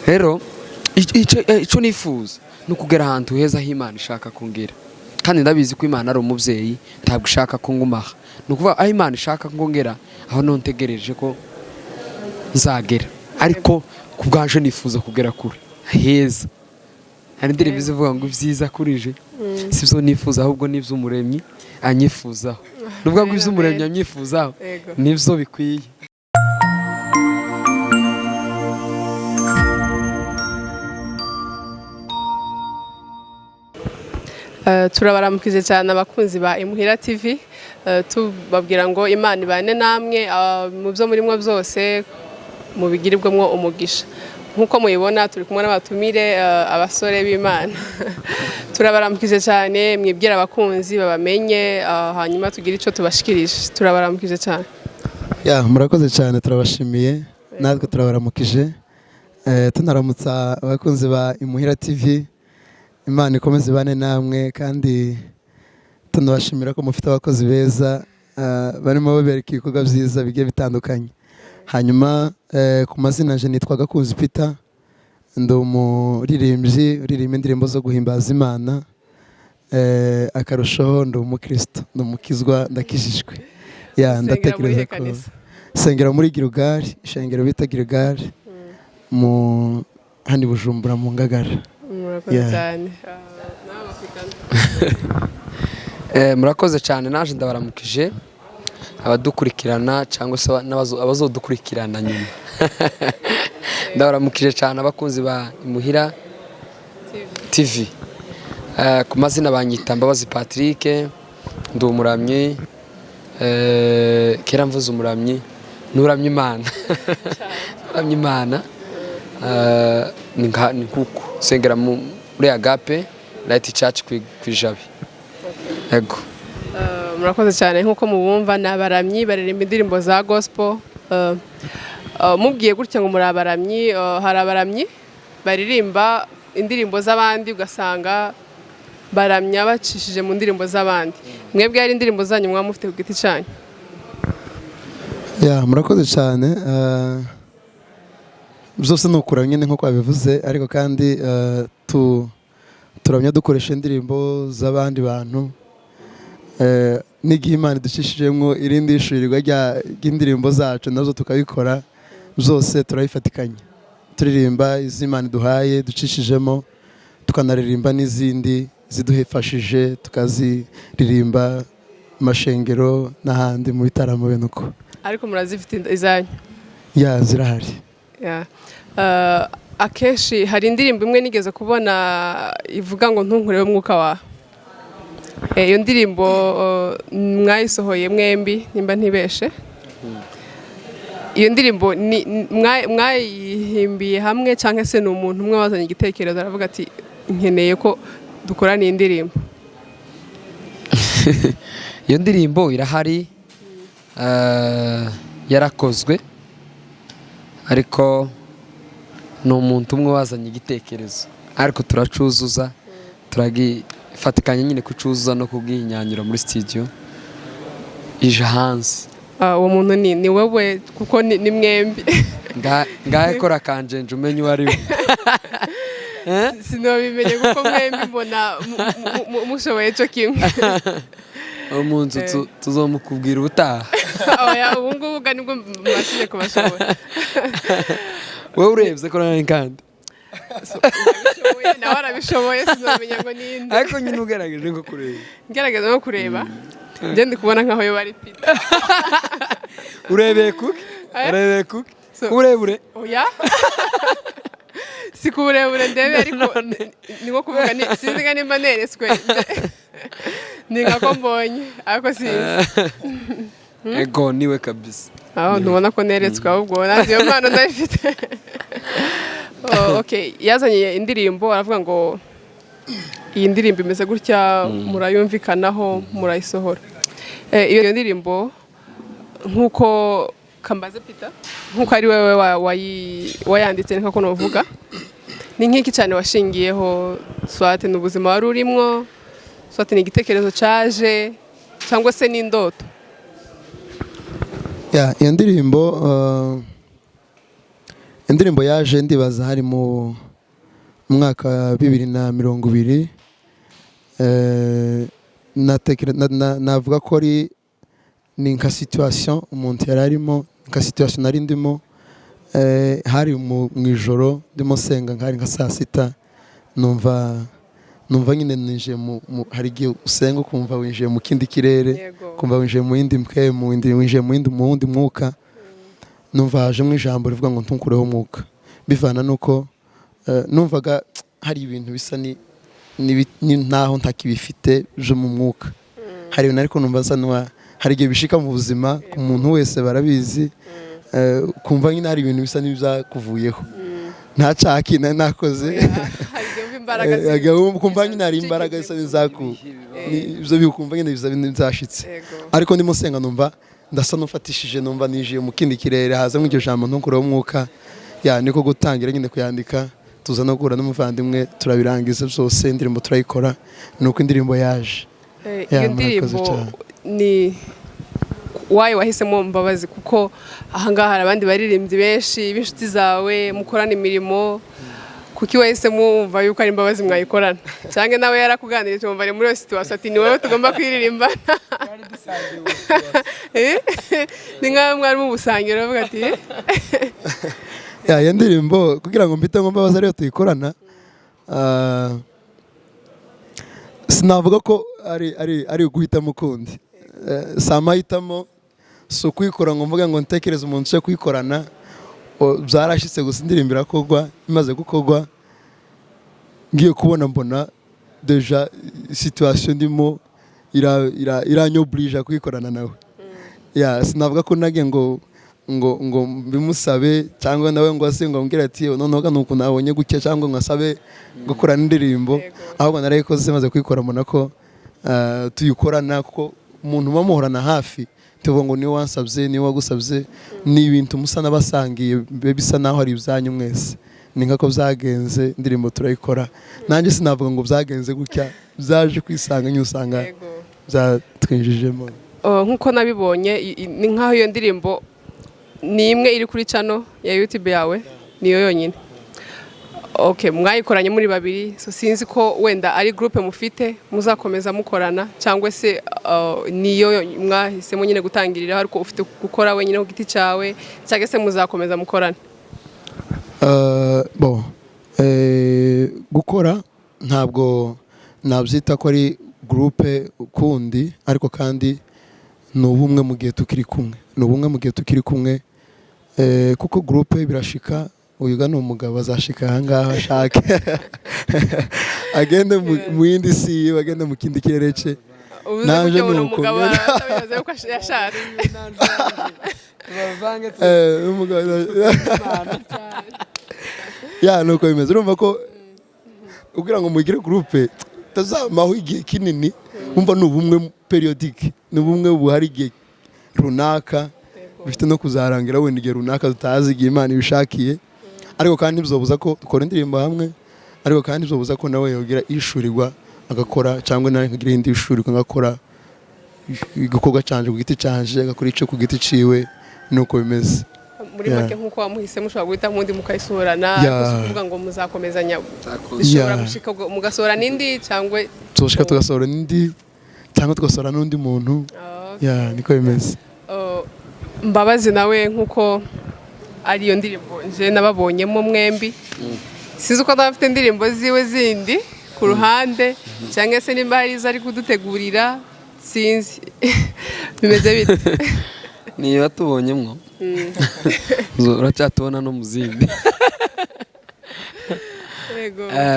rero icyo nifuza ni ukugera ahantu heza aho Imana ishaka kongera kandi ndabizi ko Imana ari umubyeyi ntabwo ishaka ko ngumaha ni ukuvuga aho Imana ishaka kongera aho nontegereje ko nzagera ariko ku bwanje nifuza kugera kure heza hari indirimbo zivuga ngo ibyiza kurije si byo nifuza ahubwo n'iby'umuremyi anyifuzaho nuvuga ngo iby'umuremyi anyifuzaho nibyo bikwiye. Turabaramukije cyane abakunzi ba Imuhira TV tubabwira ngo Imana ibane namwe mu byo murimo byose mubigiribwemo umugisha nkuko muyibona turi kumwe n'abatumire abasore b'Imana turabaramukije cyane mwibwira abakunzi babamenye hanyuma tugira ico tubashikirije turabaramukije cyane murakoze cyane turabashimiye natwe turabaramukije tunaramutsa abakunzi ba Imuhira TV Imana ikomeze ibane namwe kandi tunabashimira ko mufite abakozi beza barimo babereka ibikorwa byiza bigiye bitandukanye. Hanyuma ku mazina je nitwa Gakunzi Peter ndi umuririmbyi uririmba indirimbo zo guhimbaza Imana akarushaho ndi umukristo ndi umukizwa ndakijijwe ndatekereza ko sengera muri Gilgal ishengero bita Gilgal mu hani Bujumbura mu Ngagara. Murakoze cyane naje ndabaramukije abadukurikirana cyangwa se abazodukurikirana nyuma ndabaramukije cyane abakunzi ba Imuhira TV ku mazina banyita Mbabazi Patrick ndi umuramyi kera mvuze umuramyi nuramye Imana nuramye Imana ni kuko sengera muri Agape Light Church kwijabi yego. Murakoze cyane nkuko mubumva nabaramyi baririmba indirimbo za gospel mubwiye gutya ngo muri abaramyi hari abaramyi baririmba indirimbo z'abandi ugasanga baramya bacishije mu ndirimbo z'abandi mwebwe ari indirimbo zanyu mwamufite ku giti cyanyu. Murakoze cyane byose nukuramye nkuko babivuze ariko kandi turamya dukoresha indirimbo z'abandi bantu n'igihe Imana ducishijemo irindi ishurirwa ry'indirimbo zacu nazo tukabikora byose turabifatikanya turirimba iz'Imana duhaye ducishijemo tukanaririmba n'izindi ziduhefashije tukaziririmba mashengero n'ahandi mu bitaramo benuko ariko murazifite izanyu zirahari. Akenshi hari indirimbo imwe nigeze kubona ivuga ngo ntunkureho umwuka wawe iyo ndirimbo mwayisohoye mwembi nimba ntibeshe iyo ndirimbo mwayihimbiye hamwe cyangwa se ni umuntu umwe wazanye igitekerezo aravuga ati nkeneye ko dukorana iyi ndirimbo? iyo ndirimbo irahari yarakozwe ariko ni umuntu umwe wazanye igitekerezo ariko turacuzuza turagifatikanya nyine kucuzuza no kubwihinyanyura muri studio ije hanze. Uwo muntu ni wowe kuko ni mwembi ngahe kora kanjenje umenye uwo ari we sinobimenye kuko mwembi mbona mushoboye cyo kimwe umuntu tuzomukubwira ubutaha ubu ngubu nibwo mwashije kubashobora wowe urebye ko nani kandi nawe arabishoboye sinamenya ngo ninde ariko nyine ugerageje nko kureba ngerageza no kureba njye ndi kubona nkaho yo bari Peter urebeye kuki uburebure oya si kuburebure ndebe ariko ni nko kuvuga sinzi nga nimba nereswe ni nkako mbonye ariko sinzi ego niwe kabisa ntubona ko neretswe ahubwo nanjye iyo mpano ndayifite. Yazanye indirimbo aravuga ngo iyi ndirimbo imeze gutya murayumvikanaho murayisohora iyo ndirimbo nkuko Kambaze Peter nkuko ari wewe wayanditse niko novuga ni nk'iki cyane washingiyeho swate n'ubuzima wari urimo swate ni igitekerezo cyaje cyangwa se n'indoto? iyo ndirimbo indirimbo yaje ndibaza hari mu mwaka wa 2020 navuga ko ari ni nka situation umuntu yararimo nka situation nari ndimo hari mu ijoro ndimo senga nkari nka saa sita numva nyine nije hari igihe usenga ukumva winjiye mu kindi kirere kumva winjiye mu yindi mke winjiye mu wundi mwuka numva haje mu ijambo rivuga ngo ntunkureho umwuka bivana nuko numvaga hari ibintu bisa ni ntaho ntakibifite je mu mwuka hari ibintu ariko numva nsa hari igihe bishika mu buzima ku muntu wese barabizi kumva nyine hari ibintu bisa n'ibyakuvuyeho nta caki nakoze kumva nyine hari imbaraga zisa n'izaku ibyo bikumva nyine bizashitse ariko ndimo senga numva ndasa n'ufatishije numva nijiye mu kindi kirere haza mu iryo jambo ntukureho umwuka niko gutangira nyine kuyandika tuza no guhura n'umuvandimwe turabirangiza byose indirimbo turayikora nuko indirimbo yaje iyo ndirimbo ni wayo wahisemo Mbabazi kuko ahangaha hari abandi baririmbyi benshi b'inshuti zawe mukorana imirimo kuki wahisemo wumva yuko ari Mbabazi mwayikorana cyangwa nawe yarakuganiriye tumva ari muri iyo situation ati ni wowe tugomba kwiririmba ni nkaho mwari mu busangiro bavuga ati iyo ndirimbo kugira ngo mpite ngo Mbabazi ariyo tuyikorana sinavuga ko ari uguhitamo ukundi si amahitamo si ukuyikora ngo mvuga ngo ntekereze umuntu uje kuyikorana byarashyitse gusa indirimbo irakorwa imaze gukorwa ngiye kubona mbona deja situation ndimo iranyoburije kuyikorana nawe sinavuga ko nagiye ngo bimusabe cyangwa nawe ngo ase ngo ambwira ati noneho nuko nabonye guke cyangwa ngo asabe gukorana indirimbo ahubwo narayikoze maze kuyikora mbona ko tuyikorana kuko umuntu bamuhorana hafi tuvuga ngo niwe wansabye niwe wagusabye ni ibintu musa nabasangiye bisa naho ari ibyanyu mwese ni nkako byagenze indirimbo turayikora nanjye sinavuga ngo byagenze gutya byaje kwisanga nyusanga byatwinjijemo nkuko nabibonye ni nkaho iyo ndirimbo ni imwe iri kuri channel ya YouTube yawe niyo yonyine mwayikoranye muri babiri so sinzi ko wenda ari groupe mufite muzakomeza mukorana cyangwa se niyo mwahisemo nyine gutangirira ariko ufite gukora wenyine ku giti cyawe cyangwa se muzakomeza mukorana gukora ntabwo nabyita ko ari groupe kundi ariko kandi ni ubumwe mu gihe tukiri kumwe kuko groupe birashika uyu ni umugabo azashika ahangaha ashake agende mu yindi si agende mu kindi kirere cye naje nuko nuko bimeze urumva ko kugira ngo mugire groupe tazamaho igihe kinini umva ni ubumwe periodique ni ubumwe buhari igihe runaka bifite no kuzarangira wenda igihe runaka tutazi igihe Imana ibishakiye ariko kandi bizobuza ko dukora indirimbo hamwe ariko kandi bizobuza ko nawe yogira ishurirwa agakora cyangwa nawe nkagira indi ishurirwa ngakora igikorwa canje ku giti canje agakora ico ku giti ciwe nuko bimeze muri make nkuko wamuhise mushobora guhita mundi mukayisohorana kuvuga ngo muzakomezanya bishobora gushika mugasohora nindi cyangwa tuzoshika tugasohora nindi cyangwa tugasohora n'undi muntu niko bimeze Mbabazi nawe nkuko ari iyo ndirimbo nje nababonyemo mwembi sinzi uko ndafite indirimbo ziwe zindi ku ruhande cyangwa se nimba hari ari kudutegurira sinzi bimeze bite niba tubonyemo uracyatubona no mu zindi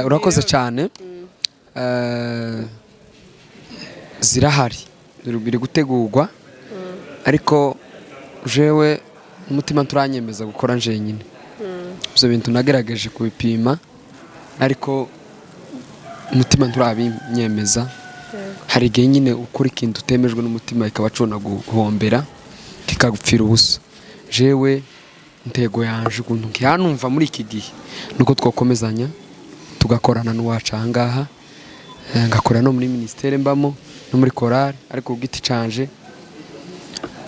urakoze cyane zirahari biri gutegurwa ariko jewe umutima turanyemeza gukora njenyine ibyo bintu nagerageje kubipima ariko umutima turabinyemeza hari igihe nyine ukora ikintu utemejwe n'umutima ikaba acona guhombera kikagupfira ubusa jewe intego yanje ukuntu nkihanumva muri iki gihe nuko twakomezanya tugakorana n'uwacu ahangaha ngakora no muri ministere mbamo no muri korali ariko giti canje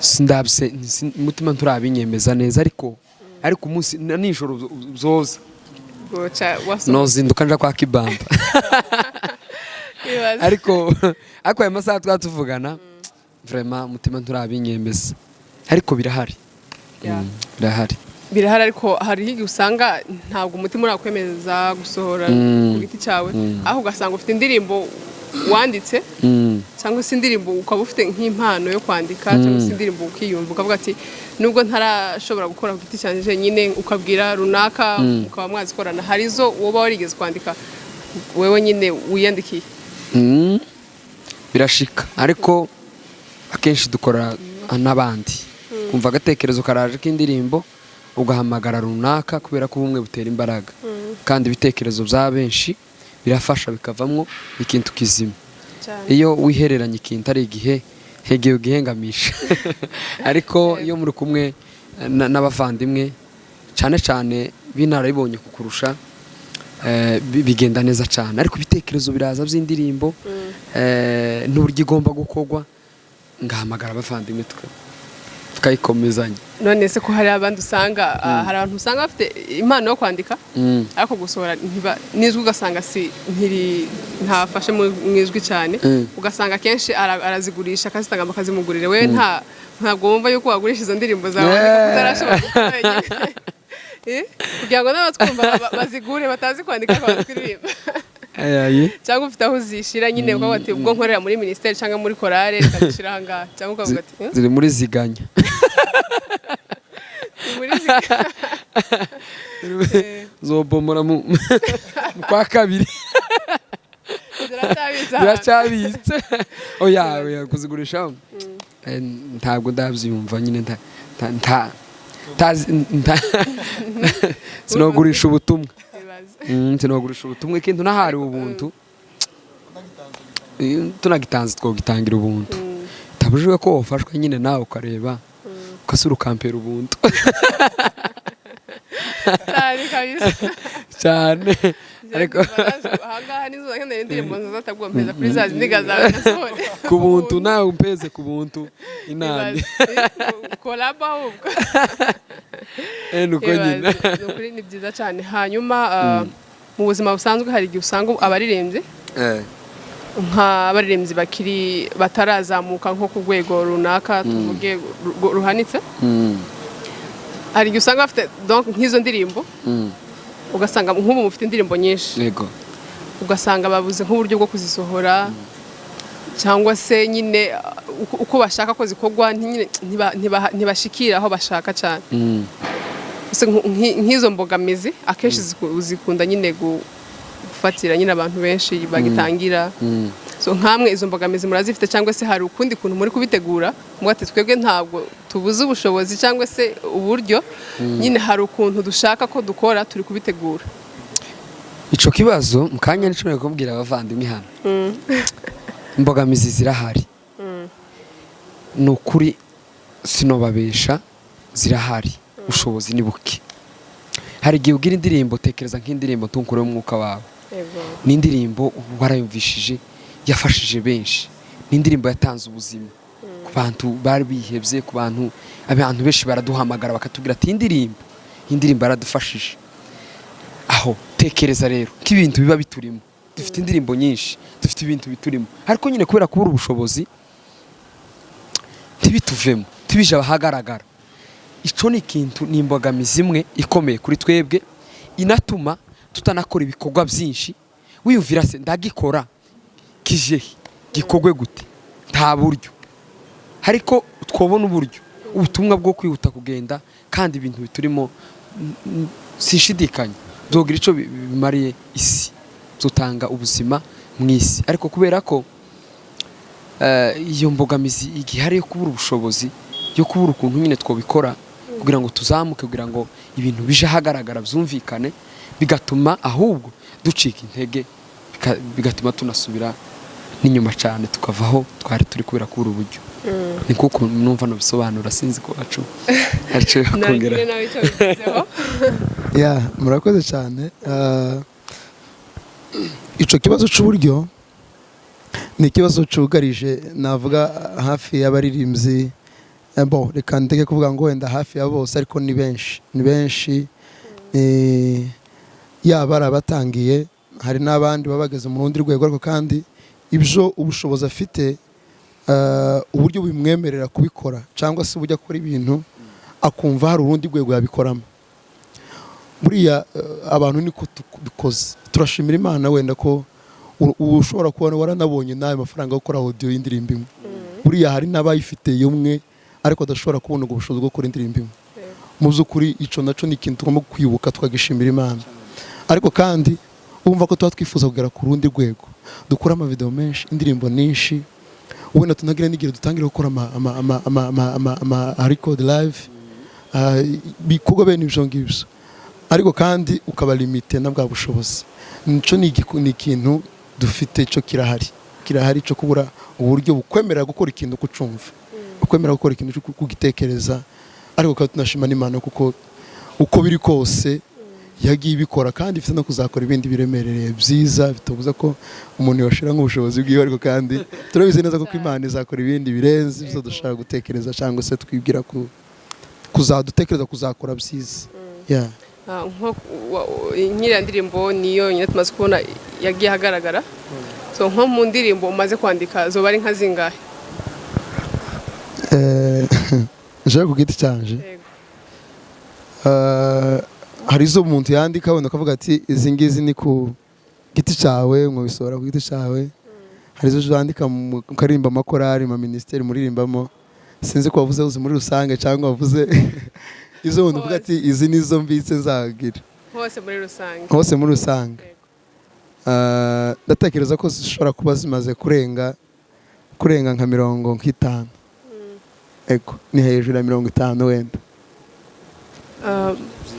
sindabse umutima turabinyemeza neza ariko ariko umunsi nijoro zoza Gocha waso. nozinduka nja kwa kibamba Ibaze. ariko aya masaha twatuvugana vraiment mutima nturabinyemeza ariko birahari. Yeah. Birahari. Birahari ariko hari igihe usanga ntabwo umutima urakwemeza gusohora ku giti cyawe aho ugasanga ufite indirimbo wanditse cyangwa se indirimbo ukaba ufite nk'impano yo kwandika cyangwa se indirimbo ukiyumva ukavuga ati nubwo ntarashobora gukora ku giti cyanjye nyine ukabwira runaka ukaba mwazikorana hari izo woba warigeze kwandika wewe nyine wiyandikiye. Birashika ariko akenshi dukora n'abandi kumva agatekerezo karaje k'indirimbo ugahamagara runaka kubera ko ubumwe butera imbaraga kandi ibitekerezo bya benshi birafasha bikavamwo ikintu kizima. Iyo wihereranye ikintu ari igihe hegeye ugihengamisha ariko iyo muri kumwe n'abavandimwe cyane cyane binarabibonye kukurusha bigenda neza cyane ariko ibitekerezo biraza by'indirimbo n'uburyo igomba gukorwa ngahamagara abavandimwe tukayikomezanya. None se ko hari abandi usanga hari abantu usanga bafite impano yo kwandika ariko gusohora nizwe ugasanga si ntafashe mu ijwi cyane ugasanga kenshi arazigurisha akazitanga bakazimugurira we ntabwo wumva yuko wagurisha izo ndirimbo zawe utarashobora gukora kugira ngo n'abatwumva bazigure batazi kwandika bakaziririmba cyangwa ufite aho uzishira nyine ukavuga ati ubwo nkorera muri ministeri cyangwa muri korale ukazishira aha ngaha cyangwa ukavuga ati ziri muri ziganya zobomora mu kwa kabiri ziracyabitse oya kuzigurisha ntabwo ndabyumva nyine sinogurisha ubutumwa sinogurisha ubutumwa ikintu nahari ubuntu tunagitanze twogitangira ubuntu tabujwe ko wafashwe nyine nawe ukareba ukasura ukampera ubuntu cyane ariko ahangaha nizo nkeneye indirimbo nziza tagomba kuri za zindiga zawe nasore ku buntu nawe umpeze ku buntu inani kolaba ahubwo nuko nyine nukuri ni byiza cyane. Hanyuma mu buzima busanzwe hari igihe usanga abaririmbyi nk'abaririmbyi bakiri batarazamuka nko ku rwego runaka tuvuge ruhanitse hari igihe usanga bafite nk'izo ndirimbo ugasanga nk'ubu mufite indirimbo nyinshi yego ugasanga babuze nk'uburyo bwo kuzisohora cyangwa se nyine uko bashaka ko zikorwa ntibashikira aho bashaka cyane nk'izo mbogamizi akenshi zikunda nyine gufatira nyine abantu benshi bagitangira so nkamwe izo mbogamizi murazifite cyangwa se hari ukundi kuntu muri kubitegura mwate twebwe ntabwo tubuze ubushobozi cyangwa se uburyo nyine hari ukuntu dushaka ko dukora turi kubitegura. Ico kibazo mukanya nicyo kubwira abavandimwe hano imbogamizi zirahari nukuri sinobabesha zirahari ubushobozi ni buke. Hari igihe ugira indirimbo tekereza nk'indirimbo tunkure umwuka wawe ni indirimbo warayumvishije yafashije benshi ni indirimbo yatanze ubuzima ku bantu bari bihebye ku bantu benshi baraduhamagara bakatubwira ati indirimbo yaradufashije aho tekereza rero k'ibintu biba biturimo dufite indirimbo nyinshi dufite ibintu biturimo ariko nyine kubera kubura ubushobozi ntibituvemo tubije abahagaragara. Ico ni ikintu ni imbogamizi imwe ikomeye kuri twebwe inatuma tutanakora ibikorwa byinshi wiyumvira se ndagikora kijehe gikogwe gute nta buryo ariko twobona uburyo ubutumwa bwo kwihuta kugenda kandi ibintu biturimo sishidikanya zogira ico bimariye isi zutanga ubuzima mu isi ariko kubera ko iyo mbogamizi igihari yo kubura ubushobozi yo kubura ukuntu nyine twobikora kugira ngo tuzamuke kugira ngo ibintu bije hagaragara byumvikane bigatuma ahubwo ducika intege bigatuma tunasubira n'inyuma cyane tukavaho twari turi kubera kubura uburyo ni kuko numva no bisobanura sinzi ko wacu aricyo kongera murakoze cyane. Ico kibazo cy'uburyo ni ikibazo cyugarije navuga hafi y'abaririmbyi bon reka ndeke kuvuga ngo wenda hafi ya bose ariko ni benshi yaba arabatangiye hari n'abandi babageze mu rundi rwego ariko kandi ibyo ubushobozi afite uburyo bimwemerera kubikora cyangwa se uburyo akora ibintu akumva hari urundi rwego yabikoramo buriya abantu niko tubikoze turashimira Imana wenda ko ushobora kubona waranabonye nawe amafaranga yo gukora audio y'indirimbo imwe buriya hari n'abayifite umwe ariko adashobora kubona ubwo bushobozi bwo gukora indirimbo imwe mu by'ukuri ico naco ni ikintu tugomba kwibuka twagishimira Imana ariko kandi urumva ko tuba twifuza kugera ku rundi rwego dukora amavideo menshi indirimbo nyinshi ubona tunagira n'igihe dutangira gukora ama record live bikorwa bene ibyo ngibyo ariko kandi ukaba limite na bwa bushobozi nico ni ikintu dufite cyo kirahari cyo kubura uburyo bukwemerera gukora ikintu kucumva ukwemera gukora ikintu kugitekereza ariko kandi tunashima n'Imana kuko uko biri kose yagiye ibikora kandi ifite no kuzakora ibindi biremereye byiza bitabuza ko umuntu yashira nk'ubushobozi bwiwe ariko kandi turabizi neza ko Imana izakora ibindi birenze ibyo dushaka gutekereza cyangwa se twibwira kuzadutekereza kuzakora byiza nk'iriya ndirimbo niyo nyine tumaze kubona yagiye ahagaragara so nko mu ndirimbo umaze kwandika zoba ari nka zingahe nje ku giti cyanje hari izo umuntu yandika wenda akavuga ati izi ngizi ni ku giti cyawe mwabisora ku giti cyawe hari izo wandika mu Kuririmba amakorari ma ministeri muririmbamo sinzi ko wavuze uzi muri rusange cyangwa wavuze izo umuntu uvuga ati izi nizo mbitse nzagira hose muri rusange ndatekereza ko zishobora kuba zimaze kurenga nka 50 ego ni hejuru ya 50 wenda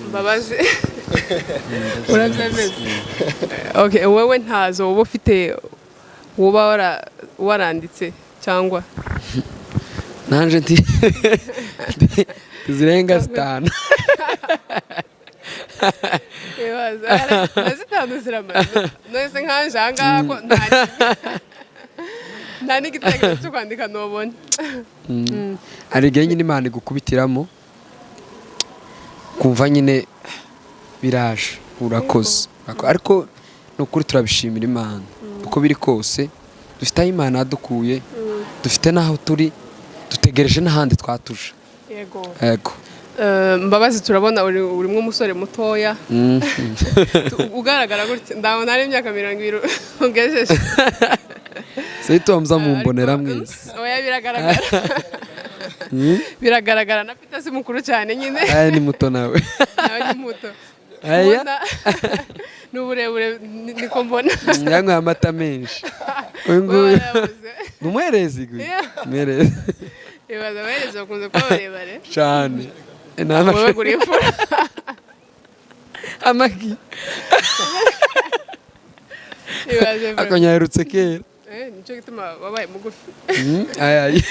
Mbabazi urabyemeza okay wowe ntazo uba ufite woba waranditse cyangwa nanje nti zirenga 5 zitanu ziramaze nose nkanje ahangaha ko nta n'igitekerezo cyo kwandika nubona hari igihe nyine Imana igukubitiramo kumva nyine biraje urakoze ariko nukuri turabishimira Imana uko biri kose dufite aho Imana yadukuye dufite n'aho turi dutegereje n'ahandi twatuje yego Mbabazi turabona urimo umusore mutoya ugaragara gutya ndabona ari imyaka 20 ugejeje Saitomza mumbonera mwese oya biragaragara na Peter si mukuru cyane nyine ni muto nawe ni muto aya n'uburebure niko mbona yangu amata menshi nguyu numwerezi gwe mwerezi ibaza wereza kunze ko barebare cyane wowe gurifura amagi akonyarutse kera nico gituma wabaye mugufi ayayi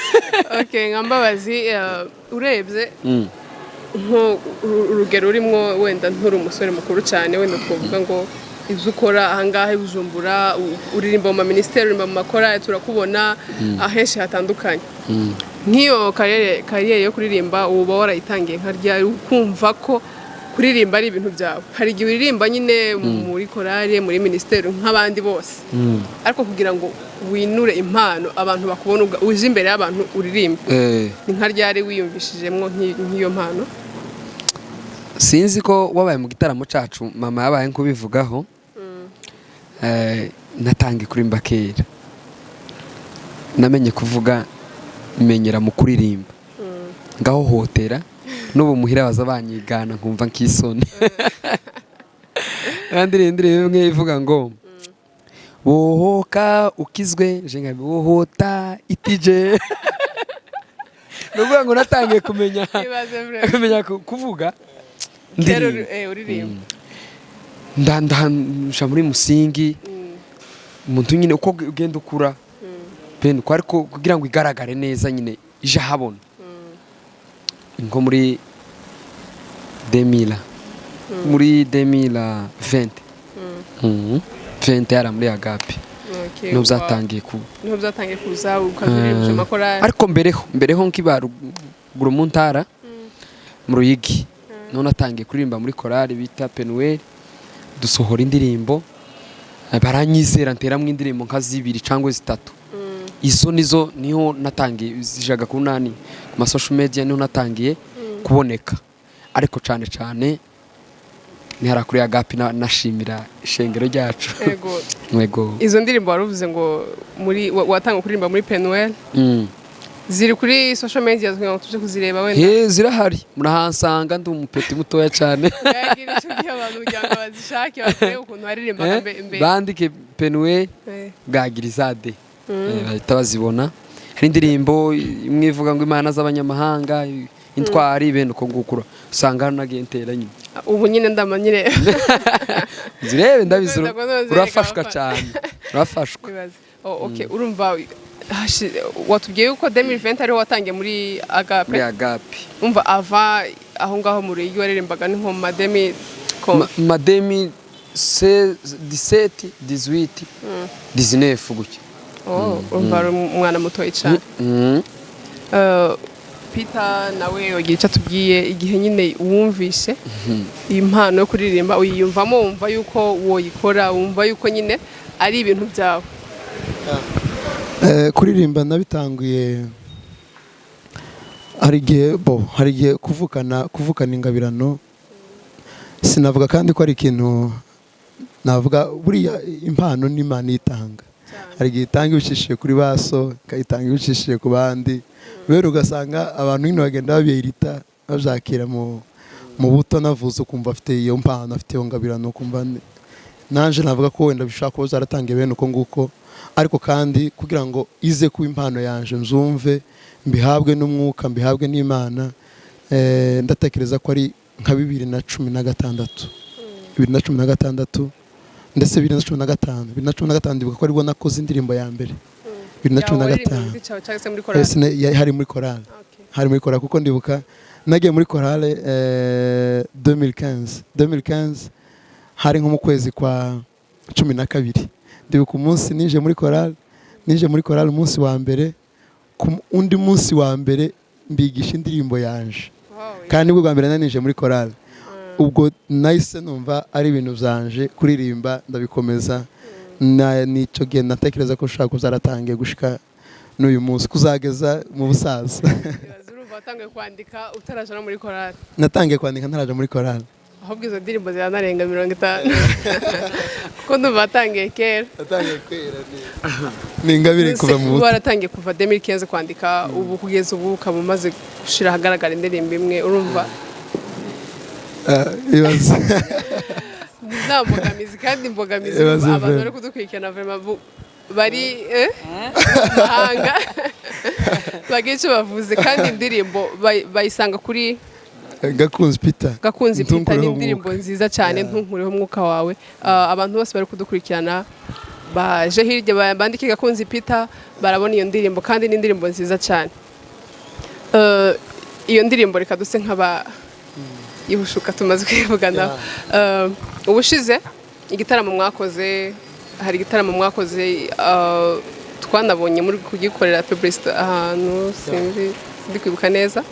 okay Mbabazi urebye nko urugero urimo wenda nturi umusore mukuru cyane wenda kuvuga ngo ibyo ukora ahangaha ibujumbura uririmba mu ministeri uririmba mu makora turakubona ahenshi hatandukanye nk'iyo kariyeri yo kuririmba uba warayitangiye nka ryari ukumva ko kuririmba ari ibintu byawe hari igihe uririmba nyine muri korari muri ministeri nk'abandi bose ariko kugira ngo winure impano abantu bakubona uje imbere y'abantu uririmba ni nka ryari wiyumvishijemo nk'iyo mpano sinzi ko wabaye mu gitaramo cacu mama yabaye nkubivugaho natangiye kurimba kera namenye kuvuga menyera mu kuririmba ngaho hotera n'ubu muhira baza banyigana nkumva nk'isoni kandi bimwe ivuga ngo bohoka ukizwe je ngabe bohota itije nuvuga ngo natangiye kumenya kuvuga uririmba ndansha muri musingi umuntu nyine uko ugenda ukura ben ko ariko kugira ngo igaragare neza nyine ije habona ngo muri 2020 yara muri agape nubyatangiye kuza ukazuririmba makora ariko mbereho nkibaru kugura mu ntara mu Ruyigi niho natangiye kuririmba muri korali bita Penuel dusohora indirimbo baranyizera nteramwe indirimbo nka 2 cyangwa 3 izo nizo niho natangiye zijaga ku nani ku ma social media niho natangiye kuboneka ariko cyane ni harakuri agapi nashimira ishengero ryacu yego izo ndirimbo waruvuze ngo muri watanga kuririmba muri Penuel ziri kuri social media tuje kuzireba wenda zirahari murahansanga ndi umupeti mutoya cyane yagira icyo gihe abantu kugira ngo bazishake bakore ukuntu haririmba mbe bandike Penuel bwagirizade bahita bazibona hari indirimbo imwe ivuga ngo imana z'abanyamahanga intwari bene uko ngukura usanga nagiye ntera nyine ubu nyine ndamanyire zirebe ndabizura urafashwa cyane urafashwa okay urumva watubwiye uko 2020 ariho watangiye muri agapi umva ava aho ngaho mu Ruyigi waririmbaga ni nko mademi mademi 17 18 19 gutyo umva umwana mutoyi cyane Peter nawe wagira icyo tubwiye igihe nyine wumvise impano yo kuririmba uyiyumvamo wumva yuko woyikora wumva yuko nyine ari ibintu byawe kuririmba nabitanguye hari igihe kuvukana ingabirano sinavuga kandi ko ari ikintu navuga buriya impano n'Imana itanga hari igihe itanga ibishishije kuri baso ikayitanga ibishishije ku bandi rero ugasanga abantu nyine bagenda babirita bajakira mu buto navuze ukumva afite iyo mpano afite iyo ngabirano ukumva nanje navuga ko wenda bishaka kuba zaratangiye bene uko nguko ariko kandi kugira ngo ize kuba impano yanje nzumve mbihabwe n'umwuka mbihabwe n'Imana ndatekereza ko ari nka 2016 ndetse 2015 ndibuka ko aribwo nakoze indirimbo ya mbere 2015 hari muri korali kuko ndibuka nagiye muri korali 2015 hari nko mu kwezi kwa 12 ndibuka umunsi nije muri korali umunsi wa mbere undi munsi wa mbere mbigisha indirimbo yanje kandi nibwo bwa mbere nanije muri korali ubwo nahise numva ari ibintu byanje kuririmba ndabikomeza nicyo gihe natekereza ko ushaka kuzaratangiye gushika n'uyu munsi kuzageza mu busaza watangiye kwandika utaraje no muri korali natangiye kwandika ntaraje muri korali ahubwo izo ndirimbo ziranarenga 50 kuko ndumva watangiye kera ni ingabire kuva mu buto waratangiye kuva 2015 kwandika ubu kugeza ubu ukaba umaze gushira ahagaragara indirimbo imwe urumva ibaze mbogamizi kandi mbogamizi abantu bari kudukurikirana vraiment bari mahanga bagiye bavuze kandi indirimbo bayisanga kuri Gakunzi Peter ni indirimbo nziza cyane ntunkureho umwuka wawe abantu bose bari kudukurikirana baje hirya bandike Gakunzi Peter barabona iyo ndirimbo kandi ni indirimbo nziza cyane iyo ndirimbo reka duse nk'aba ihushuka tumaze kwivugana ubushize igitaramo mwakoze hari igitaramo mwakoze twanabonye muri kugikorera publicity ahantu sinzi kwibuka neza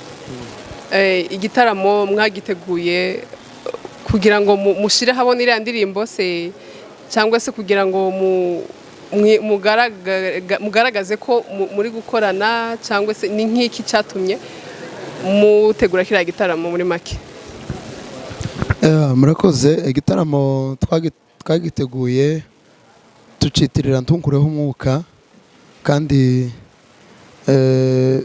igitaramo mwagiteguye kugira ngo mushire habona iriya ndirimbo se cyangwa se kugira ngo mugaragaze ko muri gukorana cyangwa se ni nk'iki cyatumye mutegura kiriya gitaramo muri make murakoze igitaramo twagiteguye tucitirira ntunkureho umwuka kandi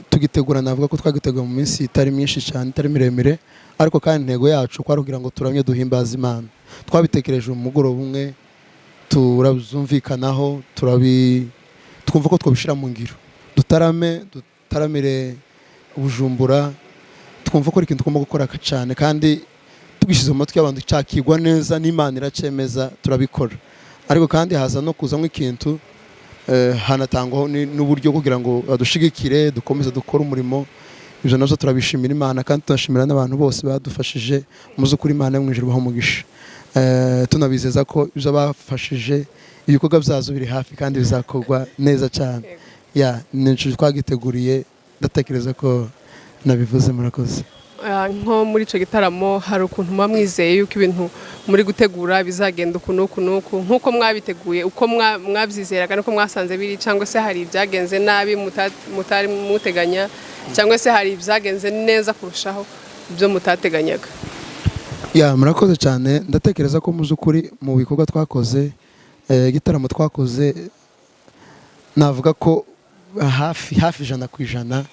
tugitegura navuga ko twagiteguye mu minsi itari myinshi cyane itari miremire ariko kandi intego yacu kwari kugira ngo turamye duhimbaza Imana twabitekereje mu mugoroba umwe turazumvikanaho twumva ko twabishira mu ngiro dutaramire Bujumbura twumva ko ari ikintu tugomba gukora cyane kandi tugishyize mu matwi y'abantu cyakigwa neza n'Imana iracemeza turabikora ariko kandi haza no kuzamo ikintu hanatangwaho n'uburyo kugira ngo badushigikire dukomeze dukora umurimo ibyo nabyo turabishimira Imana kandi tunashimira n'abantu bose badufashije muzi kuri Imana yo mwijuru baho umugisha tunabizeza ko ibyo bafashije ibikorwa byazo biri hafi kandi bizakorwa neza cyane ni inshuti twagiteguriye ndatekereza ko nabivuze murakoze. nko muri icyo gitaramo hari ukuntu muba mwizeye yuko ibintu muri gutegura bizagenda uku n'uku n'uku nk'uko mwabiteguye uko mwabyizeraga nuko mwasanze biri cyangwa se hari ibyagenze nabi mutari muteganya cyangwa se hari ibyagenze neza kurushaho ibyo mutateganyaga? Murakoze cyane. Ndatekereza ko mu by'ukuri mu bikorwa twakoze igitaramo twakoze navuga ko hafi 100%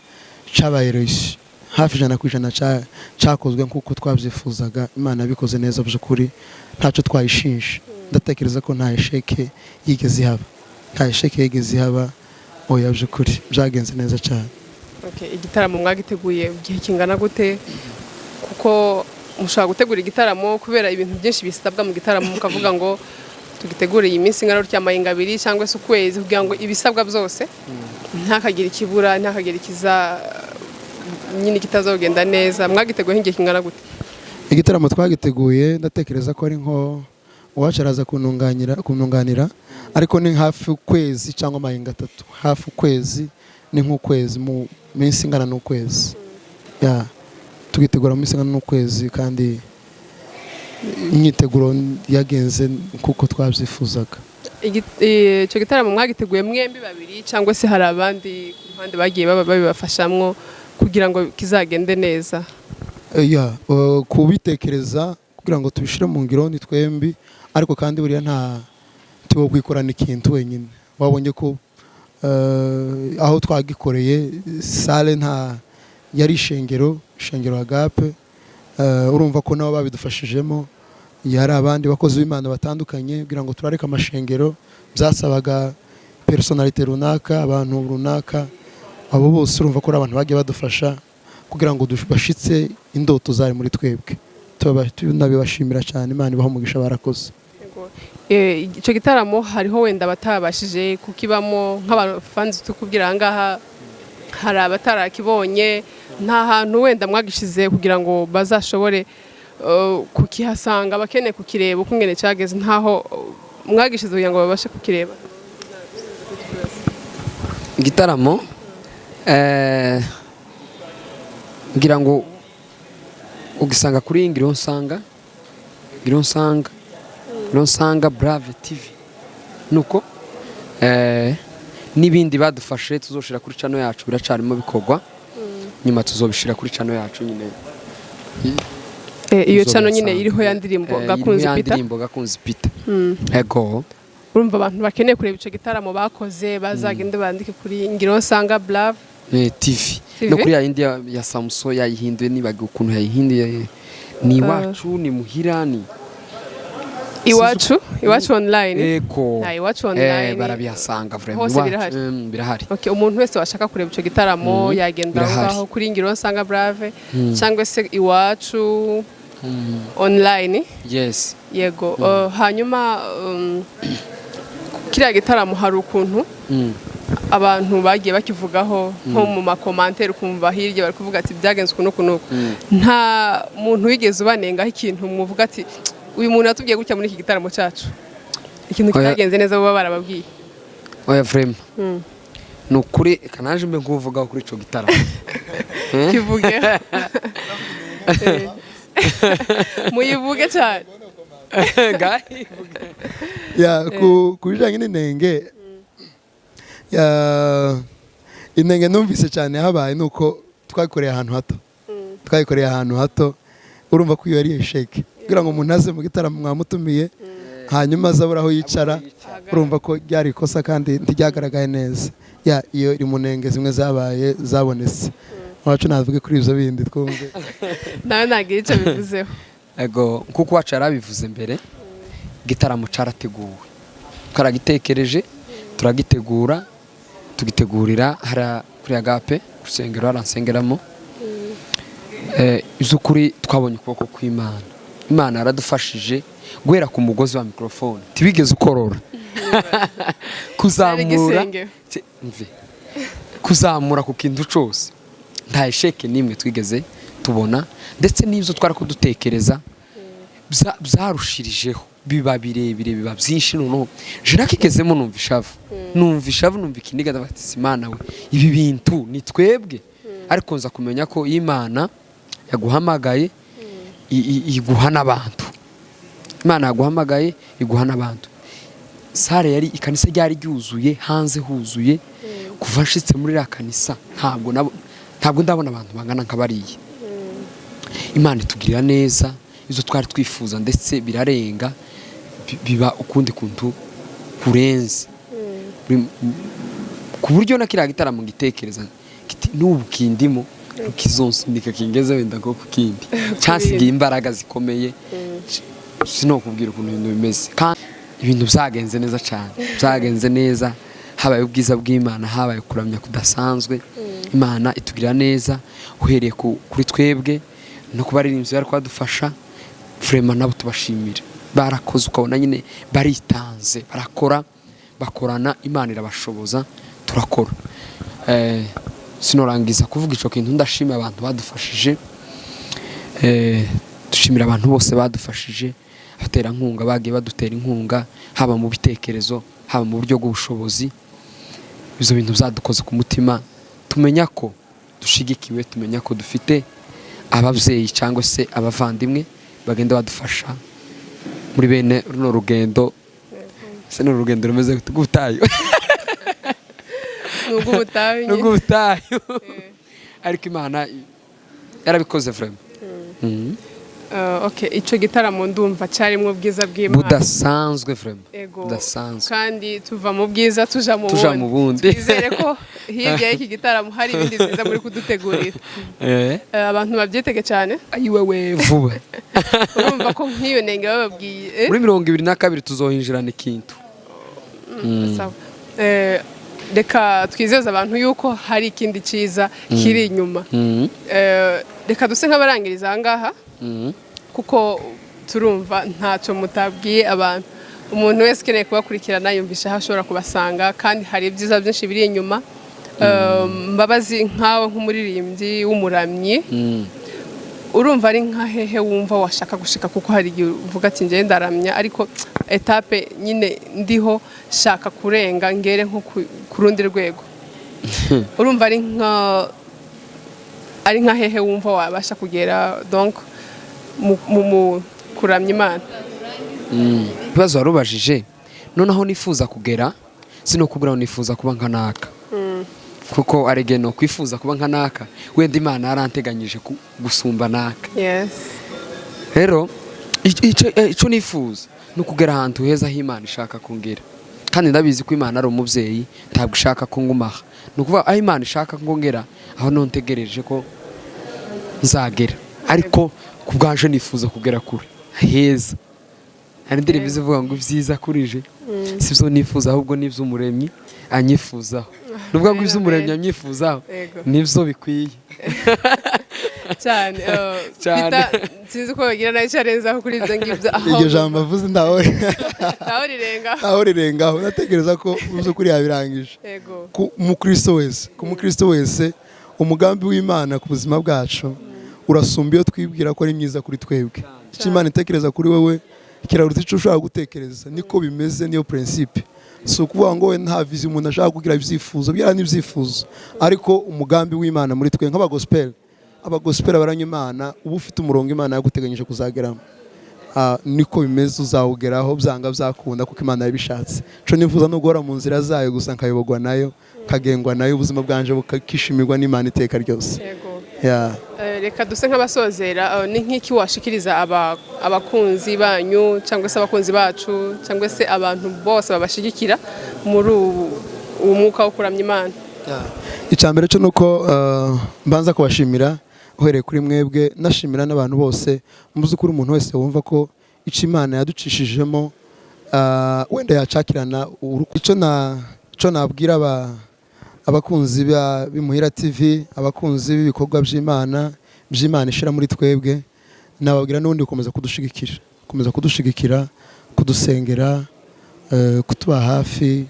cyabaye reshi, hafi 100% cyakozwe nk'uko twabyifuzaga. Imana yabikoze neza by'ukuri, ntacyo twayishinja. Ndatekereza ko nta esheke yigeze ihaba, oya by'ukuri byagenze neza cyane. Igitaramo mwagiteguye igihe kingana gute? Kuko mushaka gutegura igitaramo kubera ibintu byinshi bisabwa mu gitaramo, mukavuga ngo tugitegure iyi minsi ingana rutya amahinga 2 cyangwa se ukwezi kugira ngo ibisabwa byose ntakagira ikibura, ntakagira nyine kitazogenda neza. Mwagiteguye nk'igihe kingana gute? Igitaramo twagiteguye ndatekereza ko ari nko uwacaraza kununganira ariko ni hafi ukwezi cyangwa amahinga 3, hafi ukwezi ni nk'ukwezi mu minsi ingana n'ukwezi. Tugitegura mu minsi ingana n'ukwezi kandi imyiteguro yagenze kuko twabyifuzaga. Icyo gitaramo mwagiteguye mwembi babiri cyangwa se hari abandi ku ruhande bagiye babibafashamwo kugira ngo kizagende neza? Kubitekereza kugira ngo tubishire mu ngiro ni twembi, ariko kandi buriya nta tuwo kwikorana ikintu wenyine. Wabonye ko aho twagikoreye sale nta yari ishengero Agape. Urumva ko nabo babidufashijemo, yari abandi bakozi b'Imana batandukanye kugira ngo turareke amashengero, byasabaga personalite runaka, abantu runaka. Abo bose urumva ko abantu bagiye badufasha kugira ngo bashitse indoto zari muri twebwe. Tunabibashimira cyane, Imana ibaha umugisha, barakoze. Icyo gitaramo hariho wenda batabashije kukibamo nk'abafanzi tukubwira ngaha, hari abatarakibonye, nta hantu wenda mwagishize kugira ngo bazashobore kukihasanga, bakeneye kukireba uko ngene cyageze, ntaho mwagishize kugira ngo babashe kukireba? Igitaramo ngira ngo ugisanga kuri Ngironsanga Brave TV nuko n'ibindi badufashe tuzoshira kuri channel yacu biracarimo bikorwa, nyuma tuzobishira kuri channel yacu nyine. Iyo channel nyine iriho ya Ndirimbo gakunzi Peter. Ego urumva abantu bakeneye kureba icyo gitaramo bakoze bazagende bandike kuri Ngironsanga Brave TV no kuri ya India ya Samso yayihinduye, nibaga ukuntu yayihinduye, ni iwacu ni muhira ni iwacu online. Iwacu online barabihasanga vraiment birahari. Umuntu wese washaka kureba icyo gitaramo yagenda aho kuri Ngironsanga Brave cyangwa se iwacu online. Yes, yego. Hanyuma kiriya gitaramo hari ukuntu abantu bagiye bakivugaho nko mu makomantere, kumva hirya bari kuvuga ati byagenze ukuntu. Nta muntu wigeze ubanengaho ikintu muvuga ati uyu muntu atubwiye gutya muri iki gitaramo cyacu ikintu kitagenze neza baba barababwiye? Oya vraiment nukuri kanaje mbe kuvuga kuri ico gitaramo kivuge muyivuge cyane gahi kubijanye n'inenge inenge numvise cyane habaye nuko twakoreye ahantu hato. Urumva ko iyo ari esheke kugira ngo umuntu aze mu gitaramo mwamutumiye hanyuma azabura aho yicara, urumva ko byari ikosa kandi ntijagaragaye neza. Iyo iri mu nenge zimwe zabaye zabonetse. Wacu navuge kuri izo bindi twumve. Nawe nagira icyo bivuzeho. Ego kuko wacara bivuze mbere, gitaramo carateguwe, karagitekereje, turagitegura, tugitegurira hara kuri Agape kusengero aransengeramo. Izukuri twabonye ukuboko kw'Imana. Imana yaradufashije guhera ku mugozi wa microphone tibigeze ukorora kuzamura ku kintu cyose, nta esheke nimwe twigeze tubona, ndetse n'ibyo twara kudutekereza byarushirijeho, biba birebire, biba byinshi. Noneho je nakigezemo numva ishavu numva ikiniga ndabatse Imana we, ibi bintu ni twebwe ariko nza kumenya ko Imana yaguhamagaye iguha n'abantu. Imana yaguhamagaye iguha n'abantu. Sare yari ikanisa ryari ryuzuye, hanze huzuye, kuva nshitse muri la kanisa ntabwo ndabona abantu bangana nk'abariye. Imana itugirira neza izo twari twifuza ndetse birarenga, biba ukundi kuntu kurenze. Ku buryo nakira gitaramo ngitekereza n'ubu kindimo kizonsunika kingeze wenda ko kukindi cyasigiye imbaraga zikomeye. Sinokubwira ukuntu ibintu bimeze, kandi ibintu byagenze neza cyane, byagenze neza. Habaye ubwiza bw'Imana, habaye kuramya kudasanzwe. Imana itugirira neza uhereye kuri twebwe no kubaririmbyi bari kwadufasha. Vraiment nabo tubashimira, barakoze ukabona nyine baritanze, bakorana. Imana irabashoboza, turakora. Sinorangiza kuvuga ico kintu. Ndashima abantu badufashije, dushimira abantu bose badufashije, abatera nkunga bagiye badutera inkunga, haba mu bitekerezo, haba mu buryo bw'ubushobozi. Izo bintu byadukoze ku mutima, tumenya ko dushigikiwe, tumenya ko dufite ababyeyi cyangwa se abavandimwe bagenda badufasha muri bene runo rugendo. Se no rugendo rumeze gutayo nubwo butayo ariko Imana yarabikoze vraiment. Okay, ico gitaramo ndumva cyarimwe ubwiza bw'Imana budasanzwe vraiment, budasanzwe, kandi tuva mu bwiza tuja mu bundi. Twizere ko hirya y'iki gitaramo hari ibindi byiza muri kudutegurira. Abantu babyitege cyane. Ayiwewe vuba. Urumva ko nk'iyo nenge bababwiye muri 2022 tuzohinjirana ikintu. Sawa. Reka twizeza abantu yuko hari ikindi cyiza kiri inyuma. Reka duse nk'abarangiriza ahangaha, kuko turumva ntacyo mutabwiye abantu. Umuntu wese ukeneye kubakurikirana yumvisha aho ashobora kubasanga, kandi hari ibyiza byinshi biri inyuma. Mbabazi nkawe nk'umuririmbyi w'umuramyi, urumva ari nka hehe wumva washaka gushika? Kuko hari igihe uvuga ati ngiye ndaramya ariko etape nyine ndiho shaka kurenga ngere nko ku rundi rwego. Urumva ari nka hehe wumva wabasha kugera donc mu kuramya Imana? Ibibazo warubajije noneho nifuza kugera, sinokubwira ngo nifuza kuba nka naka, kuko aregeno kwifuza kuba nka naka, wenda Imana yaranteganyije gusumba naka. Yes. Rero ico nifuza no kugera ahantu heza Imana ishaka kongera, kandi ndabizi ko Imana ari umubyeyi, ntabwo ishaka ko ngumaha. Nukuvuga aho Imana ishaka kongera, aho nontegereje ko nzagera, ariko kubwanje nifuza kugera kure heza. Hari indirimbo zivuga ngo ibyiza kurije sibyo nifuza, ahubwo nivyo umuremyi anyifuzaho. Nuvuga ngo ibyo umuremyi anyifuzaho nivyo bikwiye cyane. Sinzi ko bagira nayo cyarenzaho kuri ibyo ngibyo. Iryo jambo avuze ndaho rirengaho. Natekereza ko uzo kuri yabirangije. Ku mukristo wese umugambi w'Imana ku buzima bwacu urasumba iyo twibwira ko ari myiza kuri twebwe. Icyo Imana itekereza kuri wewe kiraruta icyo ushaka gutekereza. Niko bimeze, niyo principe. Si ukuvuga ngo we nta vision umuntu ashaka kugira ibyifuzo, byara n'ibyifuzo, ariko umugambi w'Imana muri twe nk'abagospel baranya Imana, uba ufite umurongo Imana yaguteganyije kuzageramo. Niko bimeze, uzawugeraho byanga byakunda kuko Imana yabishatse. Cyo nifuza no guhora mu nzira zayo gusa nkayobogwa nayo, kagengwa nayo, ubuzima bwanje bukishimirwa n'Imana iteka ryose. Reka duse nk'abasozera, ni nk'iki washikiriza abakunzi banyu cyangwa se abakunzi bacu cyangwa se abantu bose babashigikira muri uwo mwuka wo kuramya Imana? Icambere cyo nuko mbanza kubashimira uhereye kuri mwebwe, nashimira n'abantu bose muzi kuri umuntu wese wumva ko ico Imana yaducishijemo wenda yacakirana. Ico nabwira abakunzi b'Imuhira TV, abakunzi b'ibikorwa by'Imana ishira muri twebwe, nababwira n'ubundi gukomeza kudushigikira, kudusengera, kutuba hafi,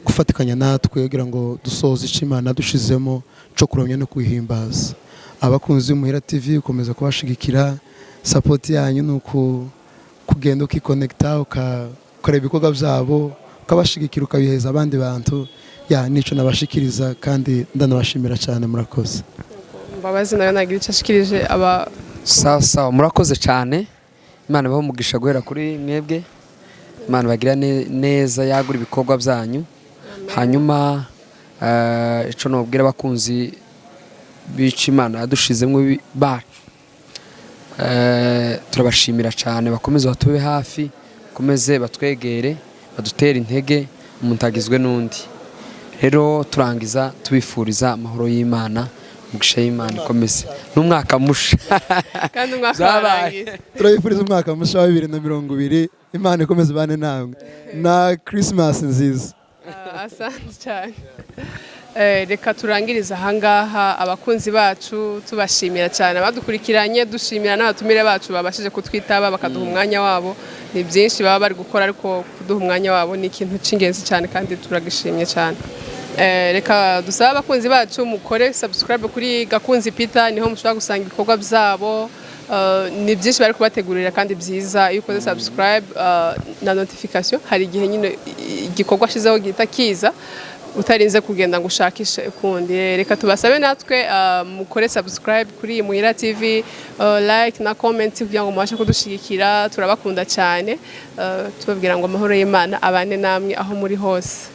gufatikanya natwe kugira ngo dusoze ico Imana dushizemo cyo kuramya no kuyihimbaza. Abakunzi b'Imuhira TV ukomeza kubashigikira, support yanyu nuko kugenda ukiconnecta ukareba ibikorwa byabo, ukabashigikira, ukabiheza abandi bantu. Nico nabashikiriza kandi ndanabashimira cyane, murakoze. Mbabazi nayo nagira icyo ashikirije aba sawa murakoze cyane Imana ibahe umugisha guhera kuri mwebwe Imana bagira neza yagura ibikorwa byanyu hanyuma ico nobwira abakunzi bica Imana yadushizemo bacu turabashimira cyane bakomeze batube hafi bakomeze batwegere badutere intege umuntu agizwe n'undi rero turangiza tubifuriza amahoro y'Imana umugisha y'Imana ikomeze n'umwaka musha kandi umwaka warangiye turabifuriza umwaka musha wa 2020 Imana ikomeze bane namwe na Christmas nziza asante cyane reka turangiriza ahangaha abakunzi bacu tubashimira cyane abadukurikiranye dushimira n'abatumire bacu babashije kutwitaba bakaduha umwanya wabo ni byinshi baba bari gukora ariko kuduha umwanya wabo ni ikintu cy'ingenzi cyane kandi turagishimye cyane reka dusaba abakunzi bacu mukore subscribe kuri Gakunzi Peter niho mushobora gusanga ibikorwa byabo ni byinshi bari kubategurira kandi byiza iyo ukoze subscribe na notification hari igihe nyine igikorwa shizeho gihita kiza utarinze kugenda ngo ushakishe ukundi reka tubasabe natwe mukore subscribe kuri Muhira TV like na comment kugira ngo mubashe kudushigikira turabakunda cyane tubabwira ngo amahoro y'Imana abane namwe aho muri hose